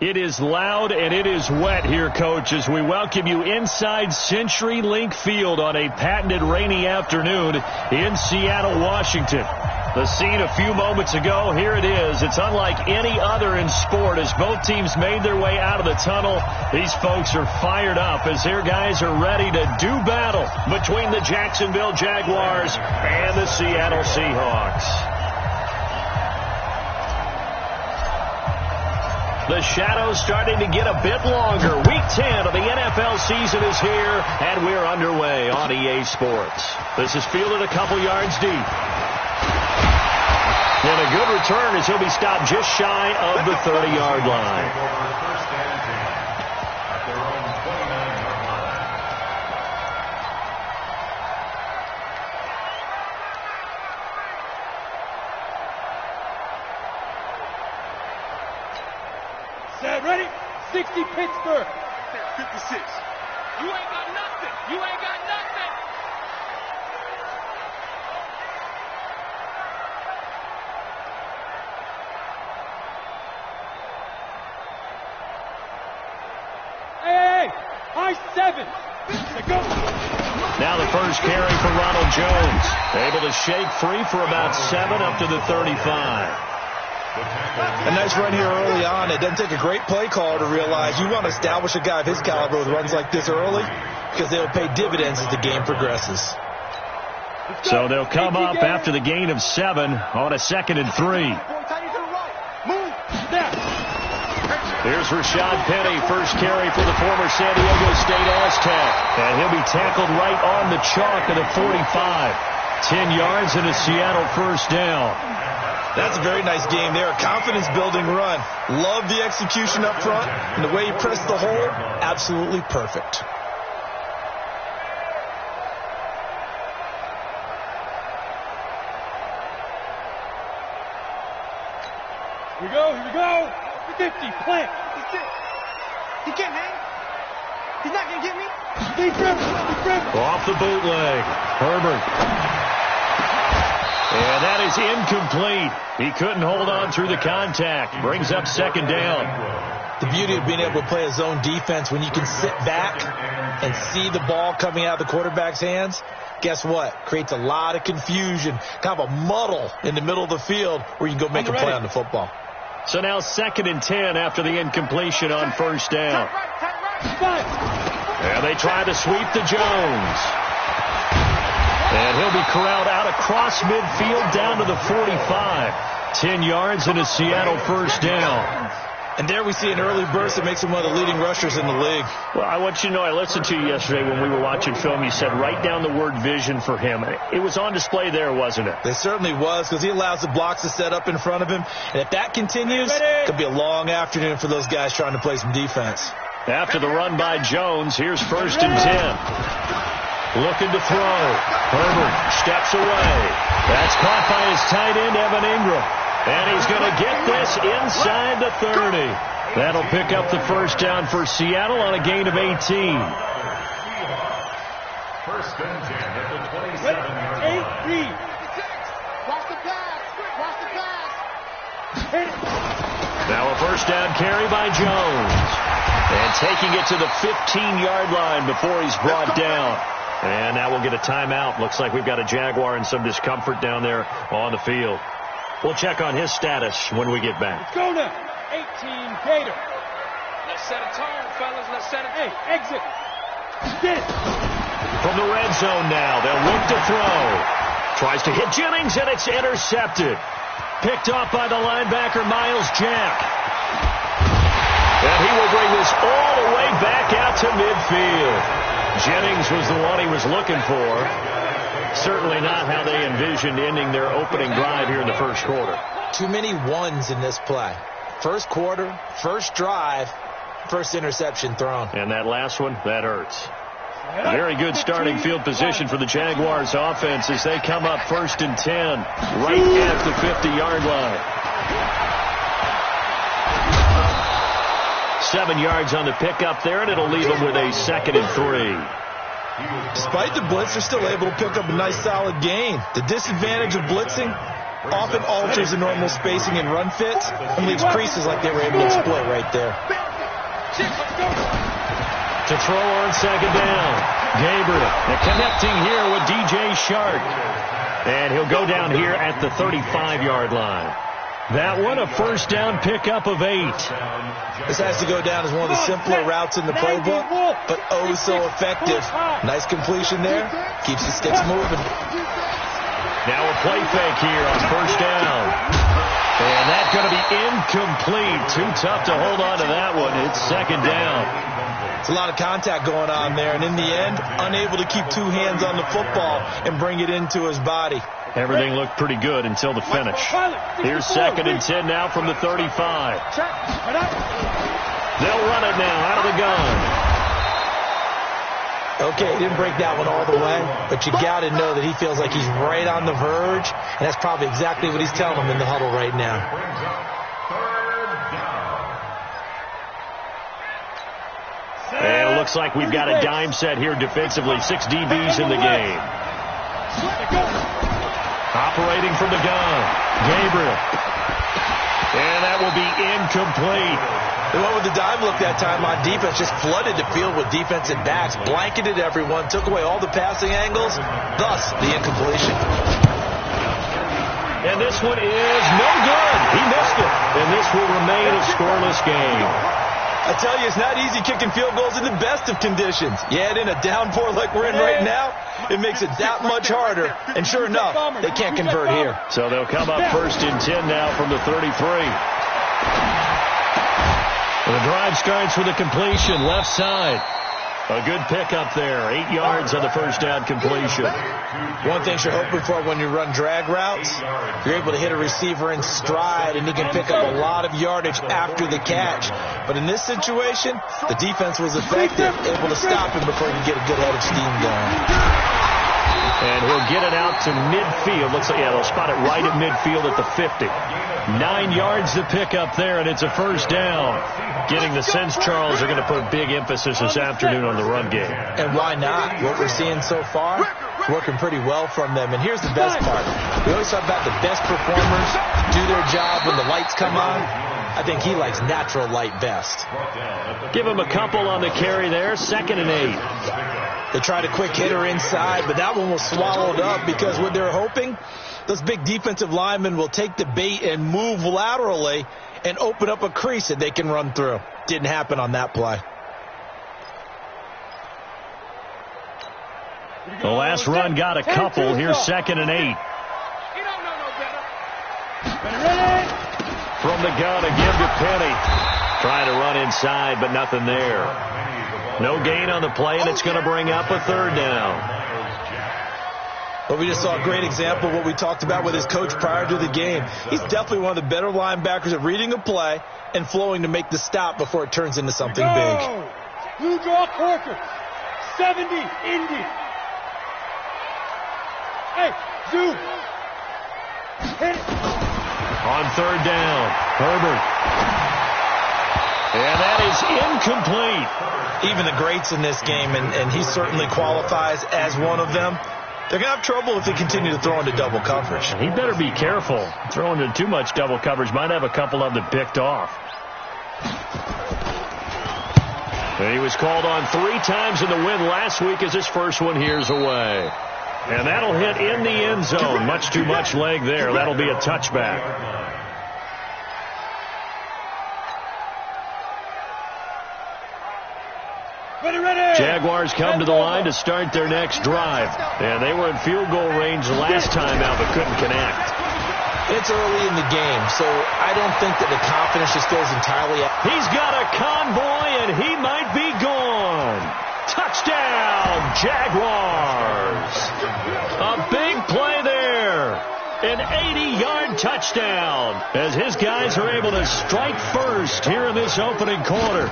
It is loud and it is wet here, Coach, as we welcome you inside CenturyLink Field on a patented rainy afternoon in Seattle, Washington. The scene a few moments ago, here it is. It's unlike any other in sport as both teams made their way out of the tunnel. These folks are fired up as their guys are ready to do battle between the Jacksonville Jaguars and the Seattle Seahawks. The shadow's starting to get a bit longer. Week 10 of the NFL season is here, and we're underway on EA Sports. This is fielded a couple yards deep. And a good return as he'll be stopped just shy of the 30-yard line. Ready? 60 Pittsburgh. 56. You ain't got nothing. You ain't got nothing. Hey, high 7. Let's go. Now the first carry for Ronald Jones. Able to shake free for about 7 up to the 35. A nice run here early on. It doesn't take a great play caller to realize you want to establish a guy of his caliber with runs like this early because they'll pay dividends as the game progresses. So they'll come up after the gain of 7 on a 2nd and 3. Here's Rashad Penny, first carry for the former San Diego State Aztec. And he'll be tackled right on the chalk of the 45. 10 yards and a Seattle first down. That's a very nice game there. A confidence-building run. Love the execution up front. And the way he pressed the hole, absolutely perfect. Here we go, here we go. 50, plant. That's it. He can't hang. He's not going to get me. Deep rim. Off the bootleg. Herbert. And that is incomplete. He couldn't hold on through the contact. Brings up 2nd down. The beauty of being able to play a zone defense when you can sit back and see the ball coming out of the quarterback's hands, guess what? Creates a lot of confusion, kind of a muddle in the middle of the field where you can go make a play on the football. So now 2nd and 10 after the incompletion on first down. And they try to sweep to Jones. And he'll be corralled out across midfield down to the 45. 10 yards and a Seattle first down. And there we see an early burst that makes him one of the leading rushers in the league. Well, I want you to know, I listened to you yesterday when we were watching film. You said write down the word vision for him. It was on display there, wasn't it? It certainly was, because he allows the blocks to set up in front of him. And if that continues, it could be a long afternoon for those guys trying to play some defense. After the run by Jones, here's 1st and 10. Looking to throw. Herbert steps away. That's caught by his tight end, Evan Ingram. And he's going to get this inside the 30. That'll pick up the first down for Seattle on a gain of 18. 1st and 10 at the 27-yard line. Watch the pass. Watch the pass. Now a first down carry by Jones. And taking it to the 15-yard line before he's brought down. And now we'll get a timeout. Looks like we've got a Jaguar in some discomfort down there on the field. We'll check on his status when we get back. Let's go now. 18 Gator. Let's set a tone, fellas. Let's set a tone. Hey, exit. Get it. From the red zone now, they'll look to throw. Tries to hit Jennings, and it's intercepted. Picked off by the linebacker, Miles Jack. And he will bring this all the way back out to midfield. Jennings was the one he was looking for. Certainly not how they envisioned ending their opening drive here in the first quarter. Too many ones in this play. First quarter, first drive, first interception thrown. And that last one, that hurts. Very good starting field position for the Jaguars offense as they come up 1st and 10 right at the 50-yard line. 7 yards on the pickup there, and it'll leave them with a 2nd and 3. Despite the blitz, they're still able to pick up a nice solid gain. The disadvantage of blitzing, often alters the normal spacing and run fits and leaves creases like they were able to exploit right there. To throw on second down. Gabriel connecting here with DJ Shark. And he'll go down here at the 35-yard line. That one, a first down pickup of 8. This has to go down as one of the simpler routes in the playbook, but oh so effective. Nice completion there. Keeps the sticks moving. Now a play fake here on first down. And that's going to be incomplete. Too tough to hold on to that one. It's second down. It's a lot of contact going on there, and in the end, unable to keep two hands on the football and bring it into his body. Everything looked pretty good until the finish. Here's second and 10 now from the 35. They'll run it now out of the gun. Okay, he didn't break that one all the way, but you got to know that he feels like he's right on the verge, and that's probably exactly what he's telling him in the huddle right now. And it looks like we've got a dime set here defensively. 6 DBs in the game. Operating from the gun. Gabriel. And that will be incomplete. They went with the dime look that time on defense, just flooded the field with defensive backs, blanketed everyone, took away all the passing angles, thus the incompletion. And this one is no good. He missed it. And this will remain a scoreless game. I tell you, it's not easy kicking field goals in the best of conditions. You add in a downpour like we're in right now, it makes it that much harder. And sure enough, they can't convert here. So they'll come up first and 10 now from the 33. The drive starts with a completion left side. A good pickup there. 8 yards on the first down completion. One thing you're hoping for when you run drag routes, you're able to hit a receiver in stride, and he can pick up a lot of yardage after the catch. But in this situation, the defense was effective, able to stop him before he could get a good head of steam going. And he'll get it out to midfield. Looks like, yeah, they'll spot it right at midfield at the 50. 9 yards to pick up there, and it's a first down. Getting the sense Charles are going to put big emphasis this afternoon on the run game. And why not? What we're seeing so far, working pretty well from them. And here's the best part. We always talk about the best performers do their job when the lights come on. I think he likes natural light best. Give him a couple on the carry there. Second and 8. They tried a quick hitter inside, but that one was swallowed up because what they're hoping, those big defensive linemen will take the bait and move laterally and open up a crease that they can run through. Didn't happen on that play. The last run got a couple. Here's second and 8. You don't know no better. From the gun again to Penny. Trying to run inside, but nothing there. No gain on the play, and it's going to bring up a third down. But we just saw a great example of what we talked about with his coach prior to the game. He's definitely one of the better linebackers at reading a play and flowing to make the stop before it turns into something big. Blue draw quarter. 70, Indy. Hey, Zoo. Hit it. On third down, Herbert. And that is incomplete. Even the greats in this game, and he certainly qualifies as one of them, they're going to have trouble if they continue to throw into double coverage. He better be careful. Throwing into too much double coverage might have a couple of them picked off. And he was called on 3 times in the win last week as his first one here's away. And that'll hit in the end zone. Much too much leg there. That'll be a touchback. Jaguars come to the line to start their next drive. And they were in field goal range last time out, but couldn't connect. It's early in the game, so I don't think that the confidence just goes entirely out. He's got a convoy, and he might be gone. Touchdown, Jaguars. A big play there. An 80-yard touchdown as his guys are able to strike first here in this opening quarter.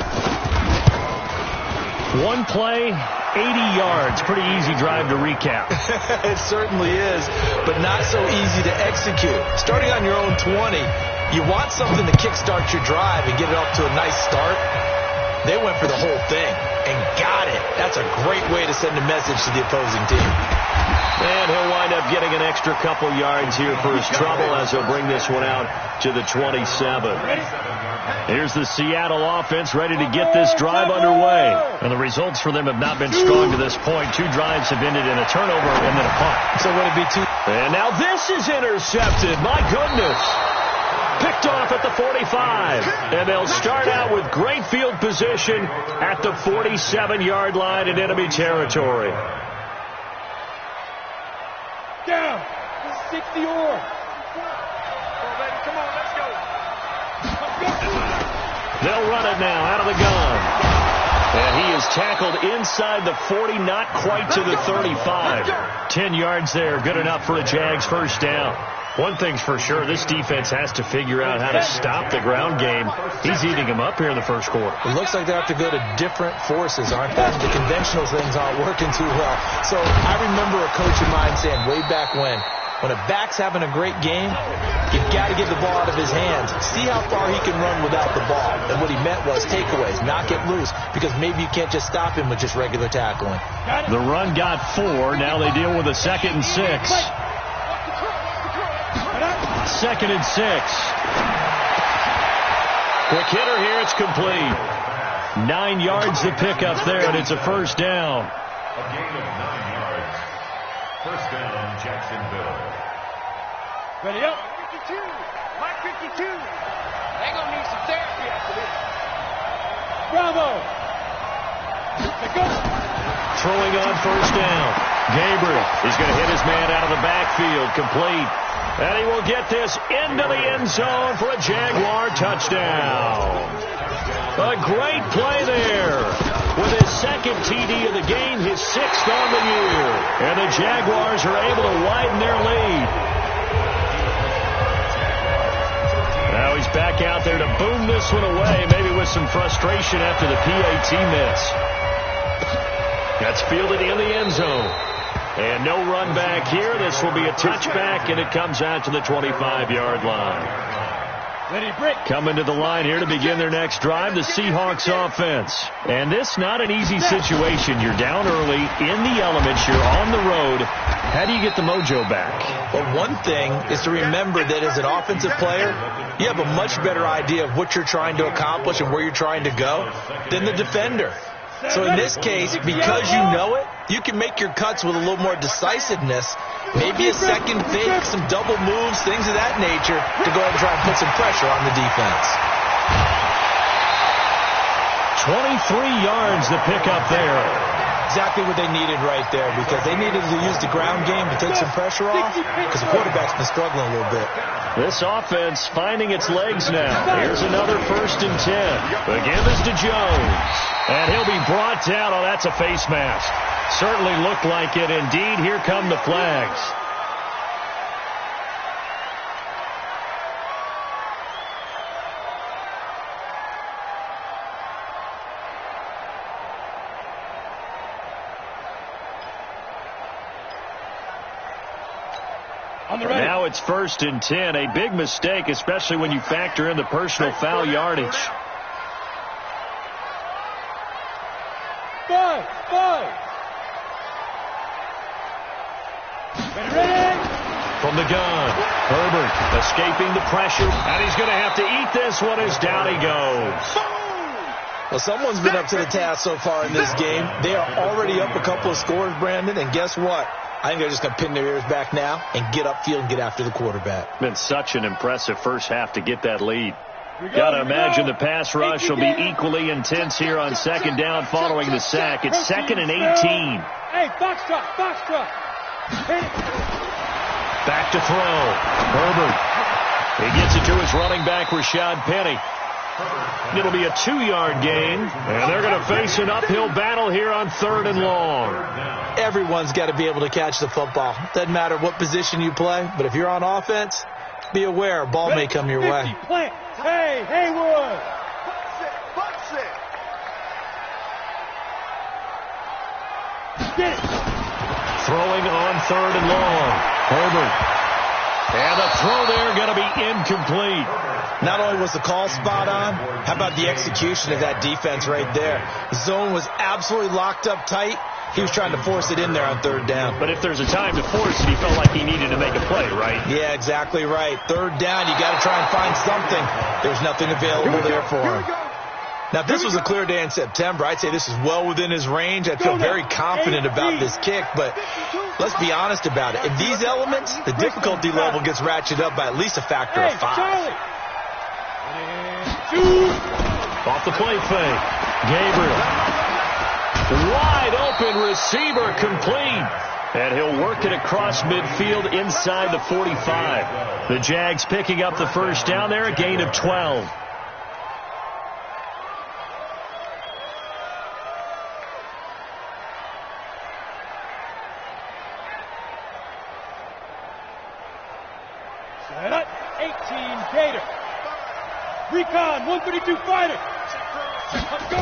One play, 80 yards. Pretty easy drive to recap. It certainly is, but not so easy to execute. Starting on your own 20, you want something to kickstart your drive and get it off to a nice start. They went for the whole thing and got it. That's a great way to send a message to the opposing team. And he'll wind up getting an extra couple yards here for his trouble as he'll bring this one out to the 27. Here's the Seattle offense ready to get this drive underway. And the results for them have not been strong to this point. 2 drives have ended in a turnover and then a punt. So would it be 2? And now this is intercepted. My goodness. Picked off at the 45. And they'll start out with great field position at the 47-yard line in enemy territory. Down. 60 or. Come on, let's go. They'll run it now out of the gun. And he is tackled inside the 40, not quite to the 35. 10 yards there, good enough for a Jags first down. One thing's for sure, this defense has to figure out how to stop the ground game. He's eating them up here in the first quarter. It looks like they have to go to different forces, aren't they? The conventional things aren't working too well. So I remember a coach of mine saying way back when a back's having a great game, you've got to get the ball out of his hands. See how far he can run without the ball. And what he meant was takeaways, knock it loose, because maybe you can't just stop him with just regular tackling. The run got 4. Now they deal with a 2nd and 6. 2nd and 6. Quick hitter here. It's complete. 9 yards to pick up there, and it's a first down. A gain of 9 yards. First down, Jacksonville. Ready up. 52. Mike 52. They're going to need some therapy after this. Bravo. Pick up. Throwing on first down. Gabriel is going to hit his man out of the backfield. Complete. And he will get this into the end zone for a Jaguar touchdown. A great play there. With his 2nd TD of the game, his 6th on the year. And the Jaguars are able to widen their lead. Now he's back out there to boom this one away, maybe with some frustration after the PAT miss. That's fielded in the end zone. And no run back here. This will be a touchback, and it comes out to the 25-yard line. Ready, break. Coming to the line here to begin their next drive, the Seahawks offense. And this not an easy situation. You're down early, in the elements, you're on the road. How do you get the mojo back? Well, one thing is to remember that as an offensive player, you have a much better idea of what you're trying to accomplish and where you're trying to go than the defender. So in this case, because you know it, you can make your cuts with a little more decisiveness, maybe a second fake, some double moves, things of that nature, to go ahead and try and put some pressure on the defense. 23 yards to pick up there. Exactly what they needed right there, because they needed to use the ground game to take some pressure off, because the quarterback's been struggling a little bit. This offense finding its legs now. Here's another 1st and 10. The give is to Jones. And he'll be brought down. Oh, that's a face mask. Certainly looked like it. Indeed, here come the flags. Now it's 1st and 10. A big mistake, especially when you factor in the personal foul yardage. 5. Ready. From the gun, Herbert escaping the pressure, and he's going to have to eat this one as down he goes. Well, someone's been up to the task so far in this game. They are already up a couple of scores, Brandon, and guess what? I think they're just going to pin their ears back now and get upfield and get after the quarterback. Been such an impressive first half to get that lead. Got to imagine the pass rush will be equally intense here on 2nd down following the sack. It's 2nd and 18. Hey, box truck. Back to throw. Herbert. He gets it to his running back, Rashad Penny. It'll be a 2-yard gain, and they're going to face an uphill battle here on 3rd and long. Everyone's got to be able to catch the football. Doesn't matter what position you play, but if you're on offense, be aware a ball may come your way. Plant. Hey, Haywood. Box it. Get it. Throwing on 3rd and long. Herbert And the throw there going to be incomplete. Not only was the call spot on, how about the execution of that defense right there? The zone was absolutely locked up tight. He was trying to force it in there on third down. But if there's a time to force it, he felt like he needed to make a play, right? Yeah, exactly right. Third down, you got to try and find something. There's nothing available there for him. Now, if this was a clear day in September, I'd say this is well within his range. I'd feel very confident about this kick, but let's be honest about it. In these elements, the difficulty level gets ratcheted up by at least a factor of 5. Off the play fake. Gabriel. Wide open receiver complete. And he'll work it across midfield inside the 45. The Jags picking up the first down there, a gain of 12. Set up, 18 Gator. Recon, 132 fighter. Let's go.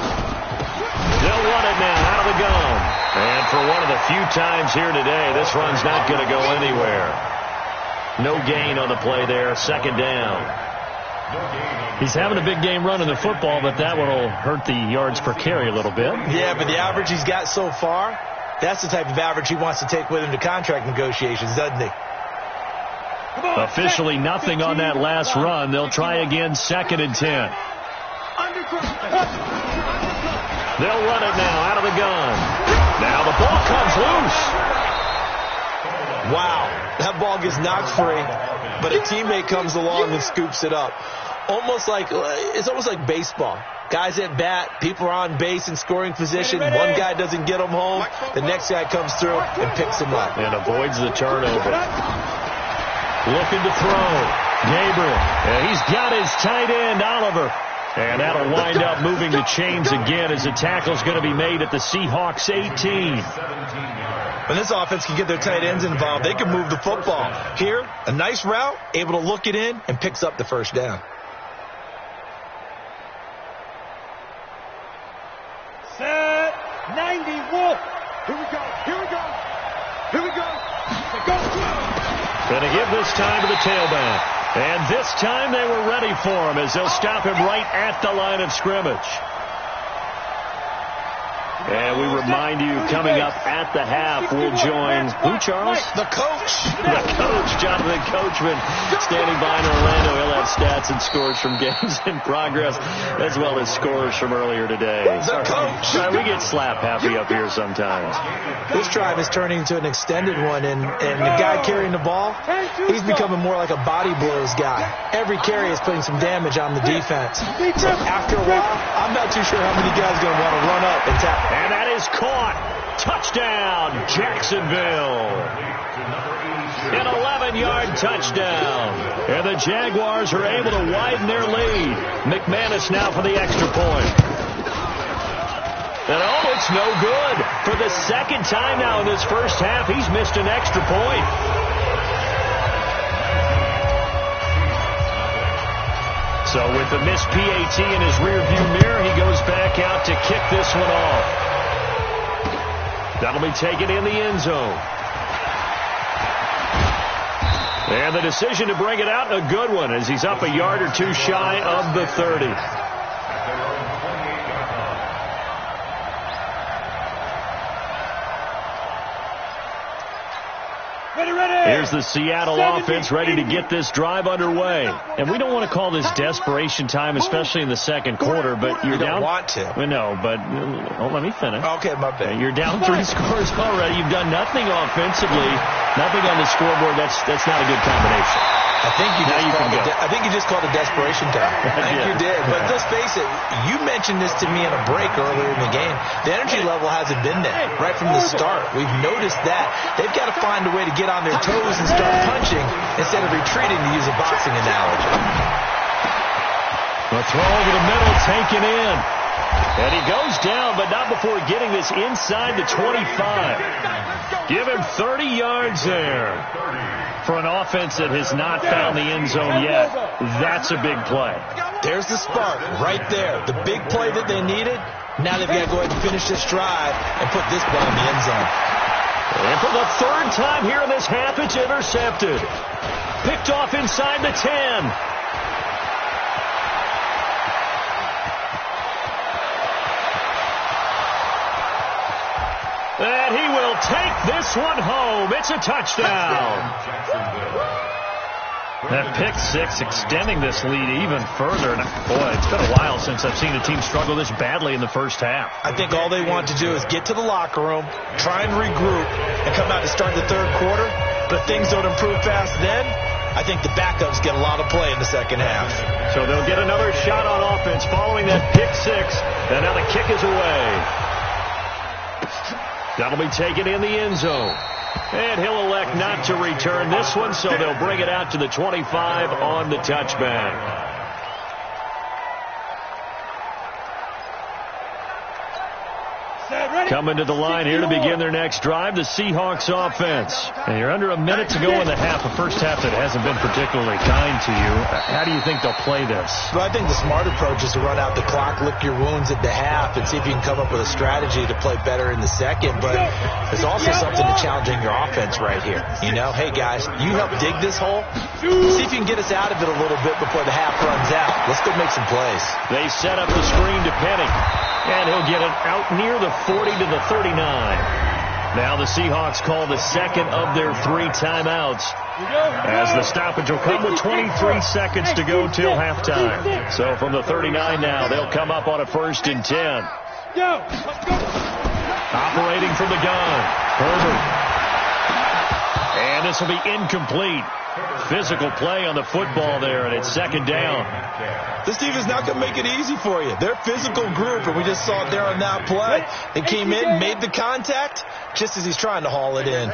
They'll run it now out of the gun. And for one of the few times here today, this run's not going to go anywhere. No gain on the play there, second down. He's having a big game running the football, but that one will hurt the yards per carry a little bit. Yeah, but the average he's got so far, that's the type of average he wants to take with him to contract negotiations, doesn't he? Officially nothing on that last run. They'll try again, 2nd and 10. They'll run it now out of the gun. Now the ball comes loose. Wow, that ball gets knocked free, but a teammate comes along and scoops it up. It's almost like baseball. Guys at bat, people are on base in scoring position. One guy doesn't get him home. The next guy comes through and picks him up. And avoids the turnover. Looking to throw. Gabriel. And he's got his tight end, Oliver. And that'll wind up moving the chains again as the tackle's going to be made at the Seahawks 18. When this offense can get their tight ends involved, they can move the football. Here, a nice route, able to look it in, and picks up the first down. Set, 90 Wolf. Here we go, here we go, here we go. Go. Going to give this time to the tailback. And this time they were ready for him as they'll stop him right at the line of scrimmage. And we remind you, coming up at the half, we'll join who, Charles? The coach. The coach, Jonathan Coachman, standing by in Orlando. He'll have stats and scores from games in progress, as well as scores from earlier today. The coach. Sorry, we get slap happy up here sometimes. This drive is turning into an extended one, and the guy carrying the ball, he's becoming more like a body blows guy. Every carry is putting some damage on the defense. So after a while, I'm not too sure how many guys are going to want to run up and tackle. And that is caught. Touchdown, Jacksonville. An 11-yard touchdown. And the Jaguars are able to widen their lead. McManus now for the extra point. And it's no good. For the second time now in this first half, he's missed an extra point. So with the missed PAT in his rearview mirror, he goes back out to kick this one off. That'll be taken in the end zone. And the decision to bring it out, a good one, as he's up a yard or two shy of the 30. Here's the Seattle offense ready to get this drive underway. And we don't want to call this desperation time, especially in the second quarter, but you're down. You don't want to. No, but let me finish. Okay, my bad. You're down 3 scores already. You've done nothing offensively, nothing on the scoreboard. That's not a good combination. I think you just called it desperation time. I think you did. But let's face it, you mentioned this to me in a break earlier in the game. The energy level hasn't been there right from the start. We've noticed that. They've got to find a way to get on their toes and start punching instead of retreating, to use a boxing analogy. The throw over the middle, taken in. And he goes down, but not before getting this inside the 25. Give him 30 yards there. For an offense that has not found the end zone yet, that's a big play. There's the spark right there. The big play that they needed. Now they've got to go ahead and finish this drive and put this ball in the end zone. And for the third time here in this half, it's intercepted. Picked off inside the 10. And he will take this one home. It's a touchdown. That pick six extending this lead even further. And boy, it's been a while since I've seen a team struggle this badly in the first half. I think all they want to do is get to the locker room, try and regroup, and come out to start the third quarter. But if things don't improve fast then, I think the backups get a lot of play in the second half. So they'll get another shot on offense following that pick six. And now the kick is away. That'll be taken in the end zone. And he'll elect not to return this one, so they'll bring it out to the 25 on the touchback. Coming to the line here to begin their next drive, the Seahawks offense. And you're under a minute to go in the half, a first half that hasn't been particularly kind to you. How do you think they'll play this? Well, I think the smart approach is to run out the clock, lick your wounds at the half, and see if you can come up with a strategy to play better in the second. But there's also something to challenging your offense right here. You know, hey, guys, you help dig this hole. See if you can get us out of it a little bit before the half runs out. Let's go make some plays. They set up the screen to Penny. And he'll get it out near the 40 to the 39. Now the Seahawks call the second of their 3 timeouts, as the stoppage will come with 23 seconds to go till halftime. So from the 39 now, they'll come up on a 1st and 10. Operating from the gun, Herbert. And this will be incomplete. Physical play on the football there, and it's 2nd down. This team is not going to make it easy for you. They're a physical group, and we just saw it there on that play. They came in, made the contact, just as he's trying to haul it in.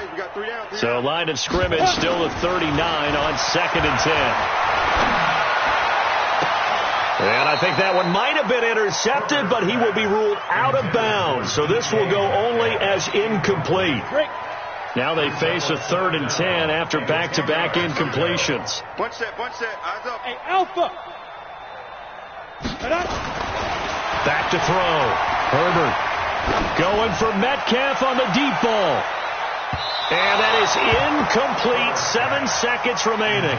So line of scrimmage still the 39 on 2nd and 10. And I think that one might have been intercepted, but he will be ruled out of bounds. So this will go only as incomplete. Now they face a 3rd and 10 after back-to-back incompletions. Bunch that, eyes up. Hey, Alpha. Back to throw. Herbert going for Metcalf on the deep ball. And that is incomplete. 7 seconds remaining.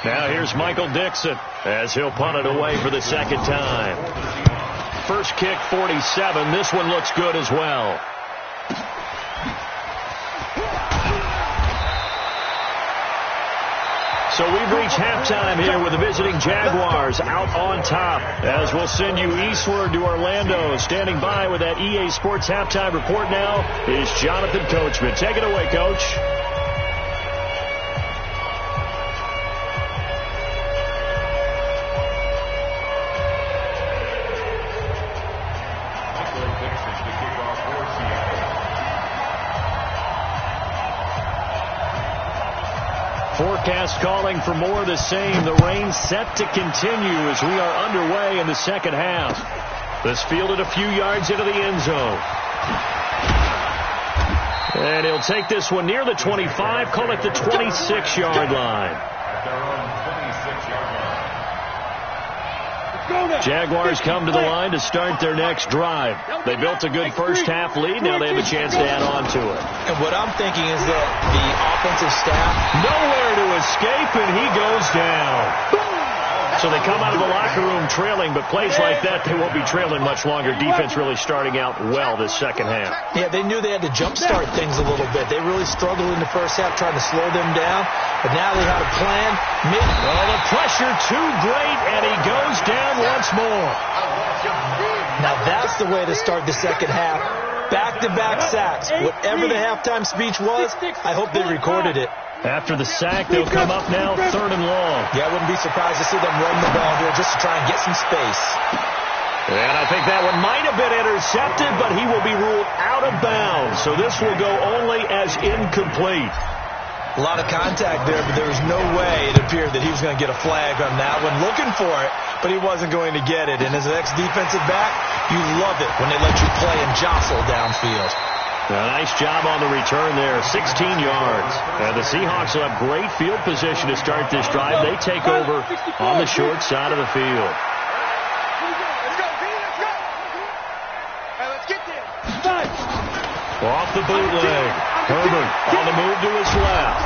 Now here's Michael Dixon as he'll punt it away for the 2nd time. First kick, 47. This one looks good as well. So we've reached halftime here with the visiting Jaguars out on top, as we'll send you eastward to Orlando. Standing by with that EA Sports halftime report now is Jonathan Coachman. Take it away, Coach. Forecast calling for more of the same. The rain set to continue as we are underway in the second half. This fielded a few yards into the end zone. And he'll take this one near the 25, call it the 26-yard line. Jaguars come to the line to start their next drive. They built a good first half lead. Now they have a chance to add on to it. And what I'm thinking is that the offensive staff, nowhere to escape, and he goes down. So they come out of the locker room trailing, but plays like that, they won't be trailing much longer. Defense really starting out well this second half. Yeah, they knew they had to jumpstart things a little bit. They really struggled in the first half trying to slow them down, but now they had a plan. Well, the pressure too great, and he goes down once more. Now that's the way to start the second half. Back-to-back sacks. Whatever the halftime speech was, I hope they recorded it. After the sack, they'll come up now 3rd and long. Yeah, I wouldn't be surprised to see them run the ball here just to try and get some space. And I think that one might have been intercepted, but he will be ruled out of bounds. So this will go only as incomplete. A lot of contact there, but there was no way it appeared that he was going to get a flag on that one. Looking for it, but he wasn't going to get it. And as an ex-defensive back, you love it when they let you play and jostle downfield. A nice job on the return there, 16 yards. And the Seahawks will have great field position to start this drive. They take over on the short side of the field. Off the bootleg. Herbert on the move to his left.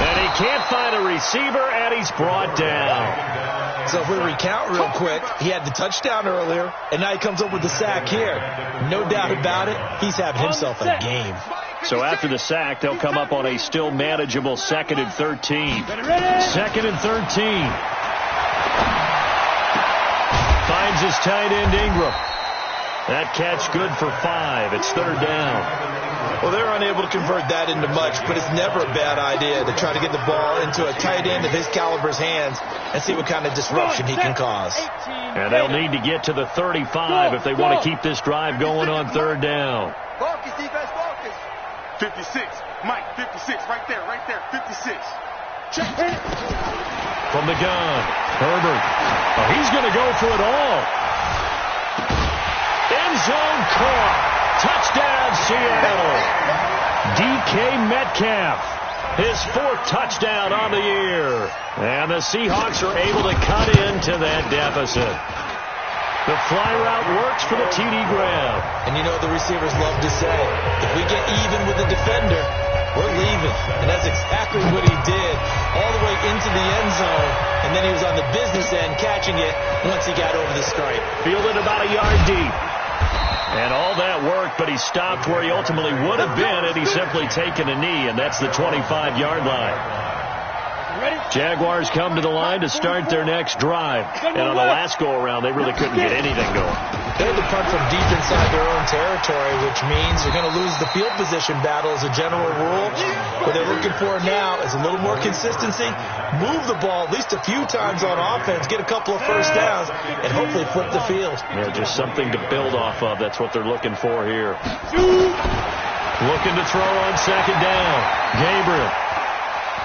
And he can't find a receiver, and he's brought down. So if we recount real quick, he had the touchdown earlier, and now he comes up with the sack here. No doubt about it, he's having himself a game. So after the sack, they'll come up on a still manageable 2nd and 13. 2nd and 13. Finds his tight end, Ingram. That catch good for 5. It's 3rd down. Well, they're unable to convert that into much, but it's never a bad idea to try to get the ball into a tight end of his caliber's hands and see what kind of disruption he can cause. And they'll need to get to the 35 if they want to keep this drive going on 3rd down. Focus, defense, focus. 56. Mike, 56. Right there, 56. Check it. From the gun, Herbert. Oh, he's going to go for it all. End zone caught. Touchdown, Seattle. DK Metcalf, his 4th touchdown on the year. And the Seahawks are able to cut into that deficit. The fly route works for the TD grab. And you know what the receivers love to say? If we get even with the defender, we're leaving. And that's exactly what he did all the way into the end zone. And then he was on the business end catching it once he got over the stripe. Fielded about a yard deep. And all that worked, but he stopped where he ultimately would have been had he simply taken a knee, and that's the 25-yard line. Jaguars come to the line to start their next drive. And on the last go-around, they really couldn't get anything going. They had to punt from deep inside their own territory, which means you're going to lose the field position battle as a general rule. What they're looking for now is a little more consistency, move the ball at least a few times on offense, get a couple of first downs, and hopefully flip the field. Yeah, just something to build off of. That's what they're looking for here. Looking to throw on 2nd down. Gabriel.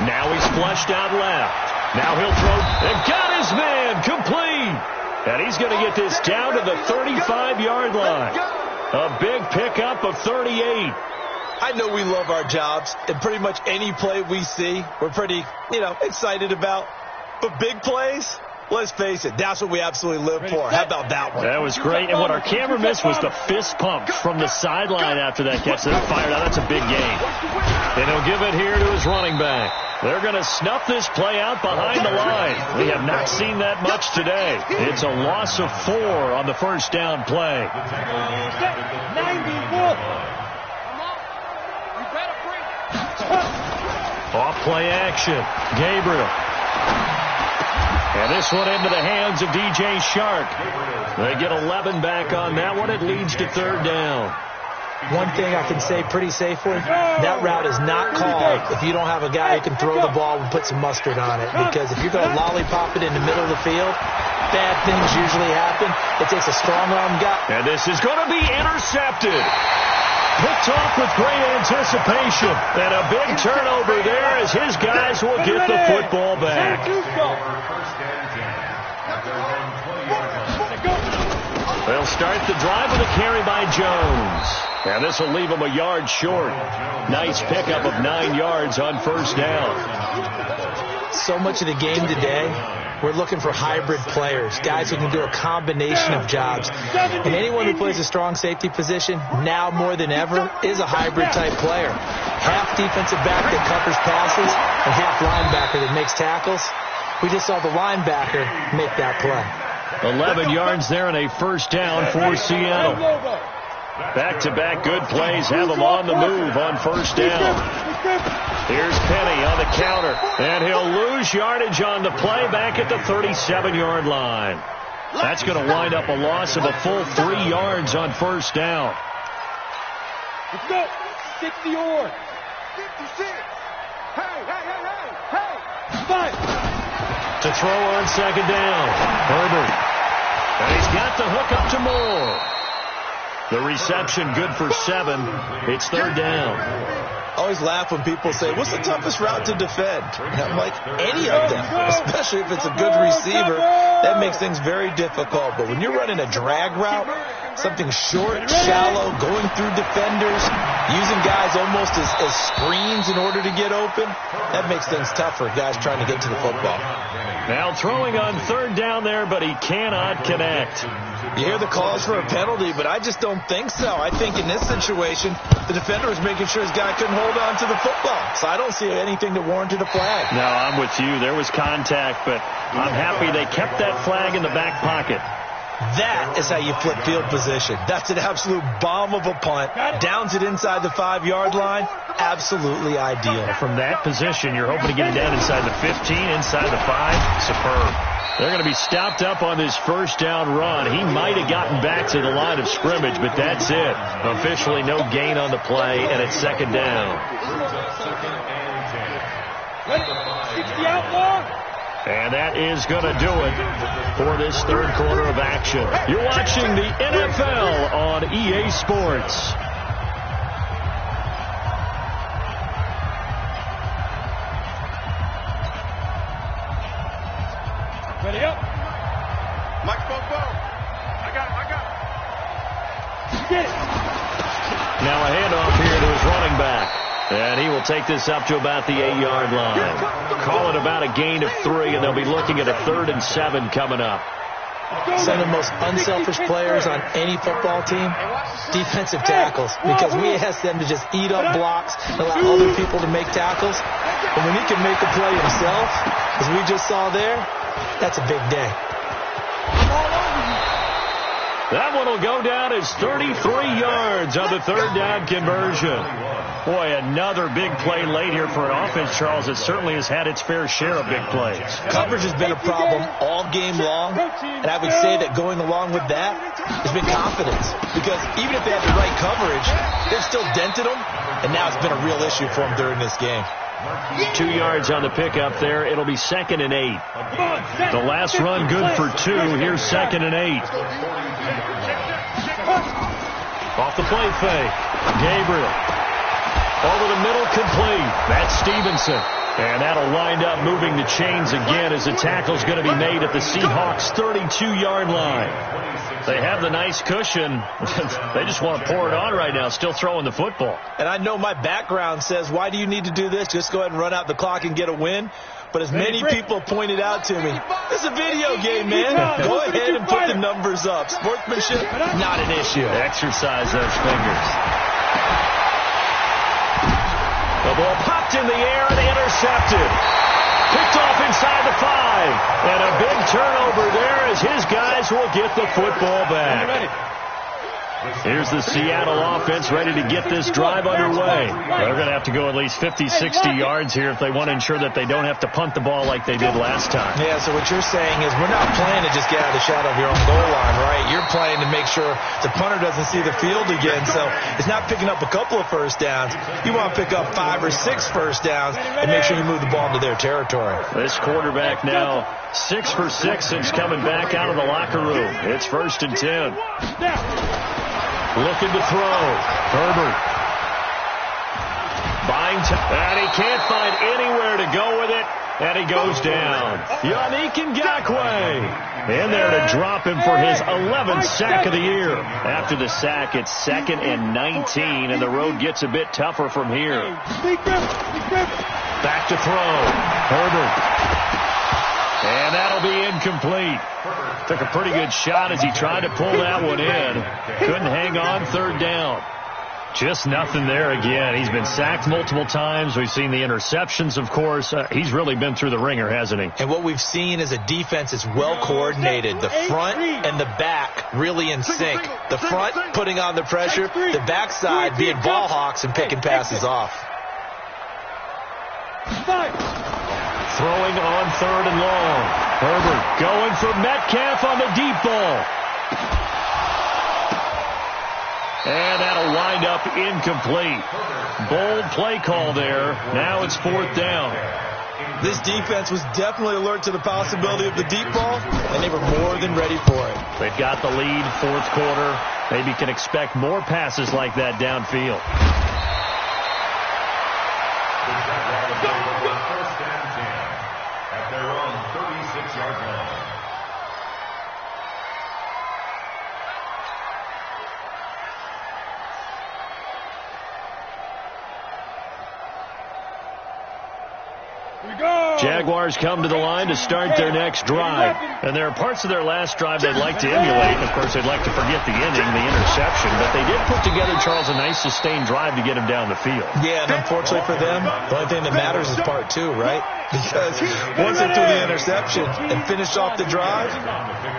Now he's flushed out left. Now he'll throw. And got his man complete. And he's going to get this down to the 35-yard line. A big pickup of 38. I know we love our jobs, and pretty much any play we see, we're pretty, excited about. But big plays, let's face it, that's what we absolutely live for. How about that one? That was great. And what our camera missed was the fist pump from the sideline after that catch. They fired out. That's a big gain. And he'll give it here to his running back. They're going to snuff this play out behind the line. We have not seen that much today. It's a loss of 4 on the first down play. 91. Off play action. Gabriel. And this one into the hands of DJ Shark. They get 11 back on that one. It leads to 3rd down. One thing I can say pretty safely, that route is not called if you don't have a guy who can throw the ball and put some mustard on it. Because if you're going to lollipop it in the middle of the field, bad things usually happen. It takes a strong-arm guy. And this is going to be intercepted. Picked off with great anticipation. And a big turnover there as his guys will get the football back. They'll start the drive with a carry by Jones. And this will leave him a yard short. Nice pickup of 9 yards on first down. So much of the game today, we're looking for hybrid players, guys who can do a combination of jobs. And anyone who plays a strong safety position, now more than ever, is a hybrid-type player. Half defensive back that covers passes and half linebacker that makes tackles. We just saw the linebacker make that play. 11 yards there and a first down for Seattle. Back-to-back good plays have them on the move on first down. Here's Penny on the counter, and he'll lose yardage on the play back at the 37-yard line. That's going to wind up a loss of a full 3 yards on first down. Let's go. 60 or 56. Hey. 5. To throw on 2nd down. Herbert. And he's got the hook up to Moore. The reception good for 7. It's 3rd down. I always laugh when people say, what's the toughest route to defend? And I'm like, any of them, especially if it's a good receiver. That makes things very difficult. But when you're running a drag route, something short, shallow, going through defenders, Using guys almost as screens in order to get open, that makes things tough for guys trying to get to the football. Now throwing on third down there, but he cannot connect. You hear the calls for a penalty, but I just don't think so. I think in this situation, the defender was making sure his guy couldn't hold on to the football. So I don't see anything that warranted a flag. No, I'm with you. There was contact, but I'm happy they kept that flag in the back pocket. That is how you flip field position. That's an absolute bomb of a punt. Downs it inside the 5-yard line. Absolutely ideal. From that position, you're hoping to get it down inside the 15, inside the 5. Superb. They're going to be stopped up on this first down run. He might have gotten back to the line of scrimmage, but that's it. Officially no gain on the play, and it's second down. 60 out long. And that is going to do it for this third quarter of action. You're watching the NFL on EA Sports. Ready up. Mike Bobo. I got it. Get it. Now a handoff here to his running back. And he will take this up to about the 8-yard line. Call it about a gain of 3, and they'll be looking at a 3rd and 7 coming up. Some of the most unselfish players on any football team, defensive tackles, because we ask them to just eat up blocks and allow other people to make tackles. And when he can make a play himself, as we just saw there, that's a big day. That one will go down as 33 yards on the third down conversion. Boy, another big play late here for an offense, Charles, that certainly has had its fair share of big plays. Coverage has been a problem all game long, and I would say that going along with that has been confidence. Because even if they had the right coverage, they've still dented them, and now it's been a real issue for them during this game. 2 yards on the pickup there. It'll be 2nd and 8. The last run good for 2. Here's 2nd and 8. Off the play fake. Gabriel. Over the middle, complete. That's Stevenson. And that'll wind up moving the chains again as the tackle's going to be made at the Seahawks' 32-yard line. They have the nice cushion. They just want to pour it on right now, still throwing the football. And I know my background says, why do you need to do this? Just go ahead and run out the clock and get a win. But as many people pointed out to me, this is a video game, man. Go ahead and put the numbers up. Sportsmanship, not an issue. Exercise those fingers. The ball popped in the air and intercepted. Picked off inside the 5. And a big turnover there as his guys will get the football back. Here's the Seattle offense ready to get this drive underway. They're going to have to go at least 50, 60 yards here if they want to ensure that they don't have to punt the ball like they did last time. Yeah, so what you're saying is we're not playing to just get out of the shadow of your own goal line, right? You're playing to make sure the punter doesn't see the field again. So it's not picking up a couple of first downs. You want to pick up 5 or 6 first downs and make sure you move the ball into their territory. This quarterback now 6 for 6 since coming back out of the locker room. It's 1st and 10. Looking to throw. Herbert. Buying time. And he can't find anywhere to go with it. And he goes down. Yannick Ngakoue in there to drop him for his 11th sack of the year. After the sack, it's 2nd and 19, and the road gets a bit tougher from here. Back to throw. Herbert. And that'll be incomplete. Took a pretty good shot as he tried to pull that one in. Couldn't hang on, 3rd down. Just nothing there again. He's been sacked multiple times. We've seen the interceptions, of course. He's really been through the ringer, hasn't he? And what we've seen is a defense that's well coordinated. The front and the back really in sync. The front putting on the pressure. The backside being ball hawks and picking passes off. Throwing on 3rd and long. Herbert going for Metcalf on the deep ball. And that'll wind up incomplete. Bold play call there. Now it's 4th down. This defense was definitely alert to the possibility of the deep ball, and they were more than ready for it. They've got the lead, 4th quarter. Maybe can expect more passes like that downfield. First and 10 at their own 36-yard line. Jaguars come to the line to start their next drive. And there are parts of their last drive they'd like to emulate. And, of course, they'd like to forget the inning, the interception. But they did put together, Charles, a nice sustained drive to get him down the field. Yeah, and unfortunately for them, the only thing that matters is part two, right? Because once they threw the interception and finished off the drive,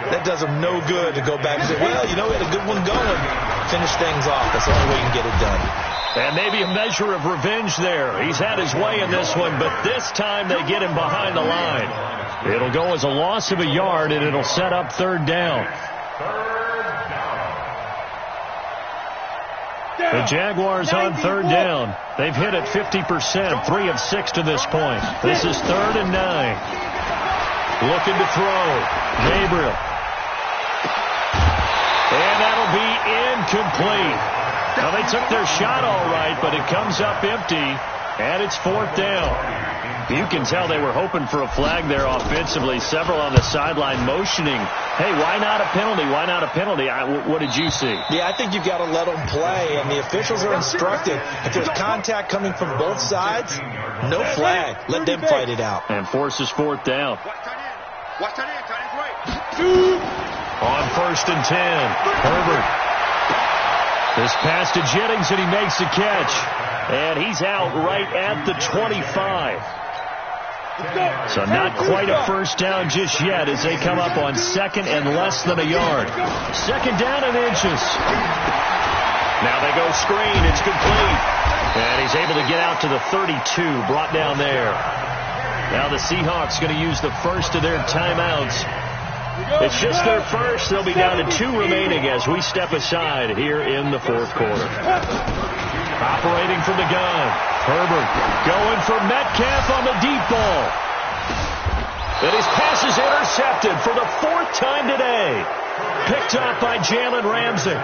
that does them no good to go back and say, well, you know, we had a good one going. Finish things off. That's the only way you can get it done. And maybe a measure of revenge there. He's had his way in this one, but this time they get him behind the line. It'll go as a loss of a yard, and it'll set up third down. The Jaguars on third down. They've hit it 50%, 3 of 6 to this point. This is 3rd and 9. Looking to throw. Gabriel. And that'll be incomplete. Now, they took their shot all right, but it comes up empty, and it's 4th down. You can tell they were hoping for a flag there offensively. Several on the sideline motioning, hey, why not a penalty? Why not a penalty? What did you see? Yeah, I think you've got to let them play, and the officials are instructed. If there's contact coming from both sides, no flag. Let them fight it out. And forces 4th down. On 1st and 10, Herbert. This pass to Jennings, and he makes the catch. And he's out right at the 25. So not quite a first down just yet as they come up on 2nd and less than a yard. 2nd down and inches. Now they go screen. It's complete. And he's able to get out to the 32, brought down there. Now the Seahawks going to use the first of their timeouts. It's just their first. They'll be down to 2 remaining as we step aside here in the 4th quarter. Operating from the gun. Herbert going for Metcalf on the deep ball. And his pass is intercepted for the 4th time today. Picked up by Jalen Ramsey.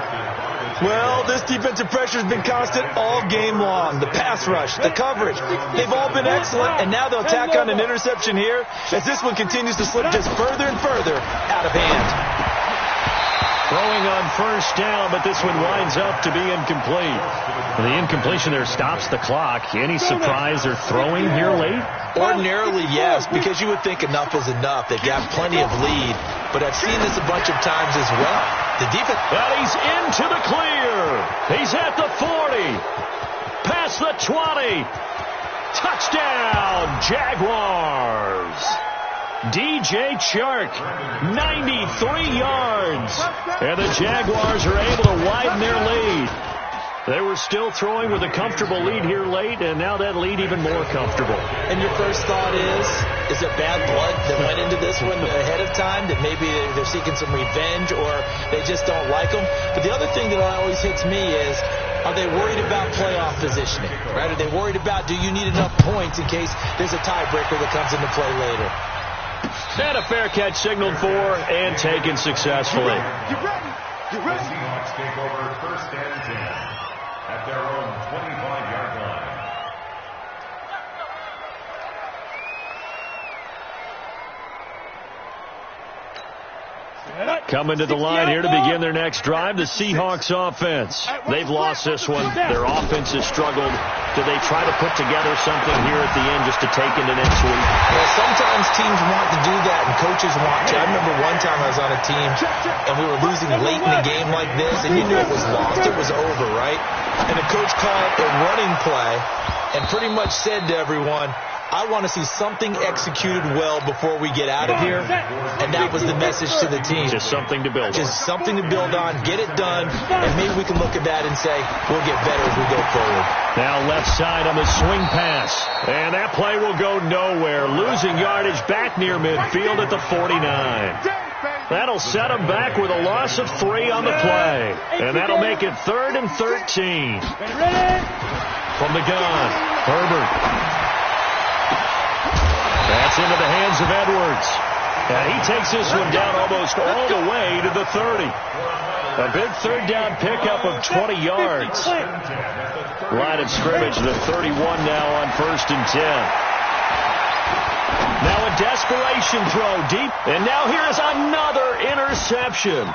Well, this defensive pressure has been constant all game long. The pass rush, the coverage, they've all been excellent, and now they'll tack on an interception here as this one continues to slip just further and further out of hand. Throwing on first down, but this one winds up to be incomplete. The incompletion there stops the clock. Any surprise they're throwing here late? Ordinarily, yes, because you would think enough is enough. They've got plenty of lead, but I've seen this a bunch of times as well. The defense... And he's into the clear. He's at the 40. Past the 20. Touchdown, Jaguars. DJ Chark, 93 yards. And the Jaguars are able to widen their lead. They were still throwing with a comfortable lead here late, and now that lead even more comfortable. And your first thought is it bad blood that went into this one ahead of time, that maybe they're seeking some revenge or they just don't like them? But the other thing that always hits me is, are they worried about playoff positioning? Right? Are they worried about, do you need enough points in case there's a tiebreaker that comes into play later? And a fair catch signaled for and taken successfully. You ready? Seahawks take over 1st and 10 at their own 25-yard line. Coming to the line here to begin their next drive, the Seahawks offense. They've lost this one. Their offense has struggled. Do they try to put together something here at the end just to take into next week? Well, sometimes teams want to do that and coaches want to. I remember one time I was on a team and we were losing late in a game like this, and you knew it was lost. It was over, right? And the coach called a running play and pretty much said to everyone, I want to see something executed well before we get out of here. And that was the message to the team. Just something to build on. Just something to build on. Get it done. And maybe we can look at that and say, we'll get better as we go forward. Now left side on the swing pass. And that play will go nowhere. Losing yardage back near midfield at the 49. That'll set them back with a loss of 3 on the play. And that'll make it 3rd and 13. From the gun, Herbert. That's into the hands of Edwards. And he takes this one down almost all the way to the 30. A big 3rd down pickup of 20 yards. Line of scrimmage, the 31 now on 1st and 10. Now a desperation throw deep. And now here is another interception.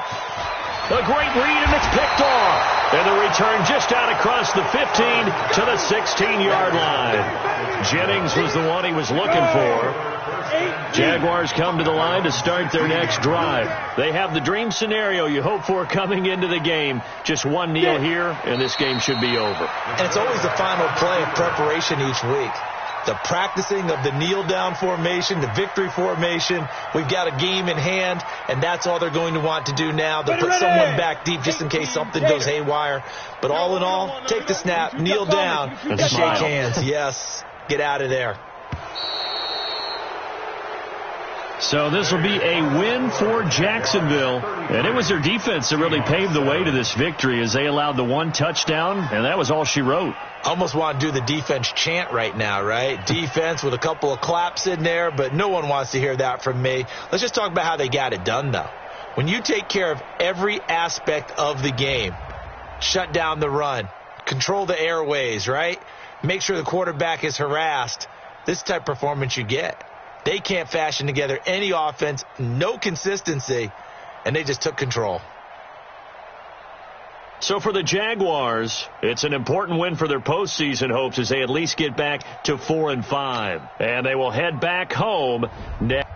A great read, and it's picked off. And the return just out across the 15 to the 16-yard line. Jennings was the one he was looking for. Jaguars come to the line to start their next drive. They have the dream scenario you hope for coming into the game. Just one kneel here, and this game should be over. And it's always the final play of preparation each week. The practicing of the kneel-down formation, the victory formation. We've got a game in hand, and that's all they're going to want to do now. They'll put someone back deep just in case something goes haywire. But all in all, take the snap, kneel down, and shake hands. Yes, get out of there. So this will be a win for Jacksonville. And it was their defense that really paved the way to this victory as they allowed the one touchdown, and that was all she wrote. I almost want to do the defense chant right now, right? Defense with a couple of claps in there, but no one wants to hear that from me. Let's just talk about how they got it done, though. When you take care of every aspect of the game, shut down the run, control the airways, right? Make sure the quarterback is harassed, this type of performance you get. They can't fashion together any offense, no consistency, and they just took control. So for the Jaguars, it's an important win for their postseason hopes as they at least get back to 4-5. And they will head back home next.